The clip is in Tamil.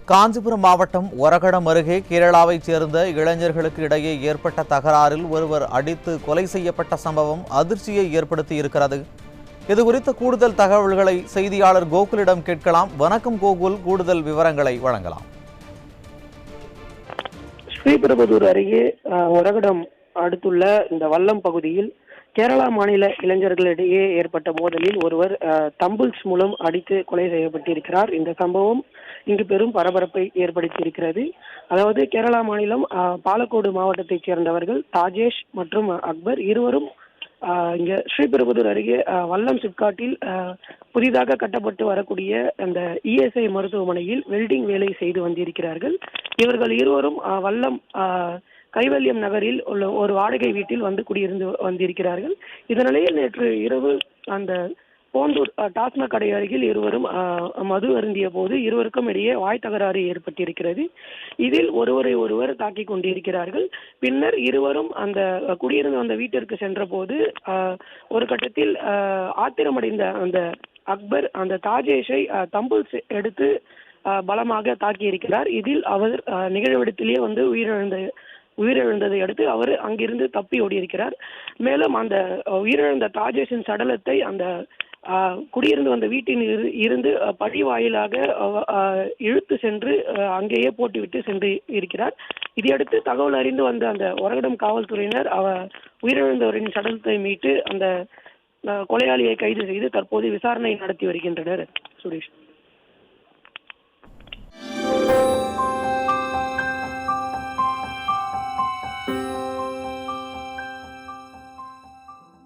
காஞ்சிபுரம் மாவட்டம் ஒரகடம் அருகே கேரளாவைச் சேர்ந்த இளைஞர்களுக்கு இடையே ஏற்பட்ட தகராறில் ஒருவர் அடித்து கொலை செய்யப்பட்ட சம்பவம் அதிர்ச்சியை ஏற்படுத்தி இருக்கிறது. இதுகுறித்த கூடுதல் தகவல்களை செய்தியாளர் கோகுலிடம் கேட்கலாம். வணக்கம் கோகுல், கூடுதல் விவரங்களை வழங்கலாம். ஸ்ரீபெரும்புதூர் அருகே ஒரகடம் அடுத்துள்ள இந்த வல்லம் பகுதியில் கேரளா மாநில இளைஞர்களிடையே ஏற்பட்ட மோதலில் ஒருவர் தம்பிள்ஸ் மூலம் அடித்து கொலை செய்யப்பட்டிருக்கிறார். இந்த சம்பவம் இங்கு பெரும் பரபரப்பை ஏற்படுத்தியிருக்கிறது. அதாவது கேரளா மாநிலம் பாலக்கோடு மாவட்டத்தைச் சேர்ந்தவர்கள் தாஜேஷ் மற்றும் அக்பர் இருவரும் இங்க ஸ்ரீபெரும்புதூர் அருகே வல்லம் சிப்காட்டில் புதிதாக கட்டப்பட்டு வரக்கூடிய அந்த இஎஸ்ஐ மருத்துவமனையில் வெல்டிங் வேலை செய்து வந்திருக்கிறார்கள். இவர்கள் இருவரும் வல்லம் கைவல்யம் நகரில் உள்ள ஒரு வாடகை வீட்டில் வந்து குடியிருந்து வந்திருக்கிறார்கள். இதனிடையே நேற்று இரவு அந்த போந்தூர் டாஸ்மாக் கடை அருகில் இருவரும் மது அருந்திய போது இருவருக்கும் இடையே வாய் தகராறு ஏற்பட்டிருக்கிறது. இதில் ஒருவர் தாக்கிக் கொண்டிருக்கிறார்கள். பின்னர் இருவரும் அந்த குடியிருந்து வந்த வீட்டிற்கு சென்ற போது ஒரு கட்டத்தில் ஆத்திரமடைந்த அந்த அக்பர் அந்த தாஜேஷை தம்புல்ஸ் எடுத்து பலமாக தாக்கியிருக்கிறார். இதில் அவர் நிகழ்விடத்திலேயே வந்து உயிரிழந்ததை அடுத்து அவர் அங்கிருந்து தப்பி ஓடியிருக்கிறார். மேலும் அந்த உயிரிழந்த தாஜேஷின் சடலத்தை அந்த குடியிருந்து வந்த வீட்டின் இருந்து படி வாயிலாக இழுத்து சென்று அங்கேயே போட்டுவிட்டு சென்று இருக்கிறார். இதையடுத்து தகவல் அறிந்து வந்த அந்த ஒரகடம் காவல்துறையினர் உயிரிழந்தவரின் சடலத்தை மீட்டு அந்த கொலையாளியை கைது செய்து தற்போது விசாரணை நடத்தி வருகின்றனர். சுரேஷ்.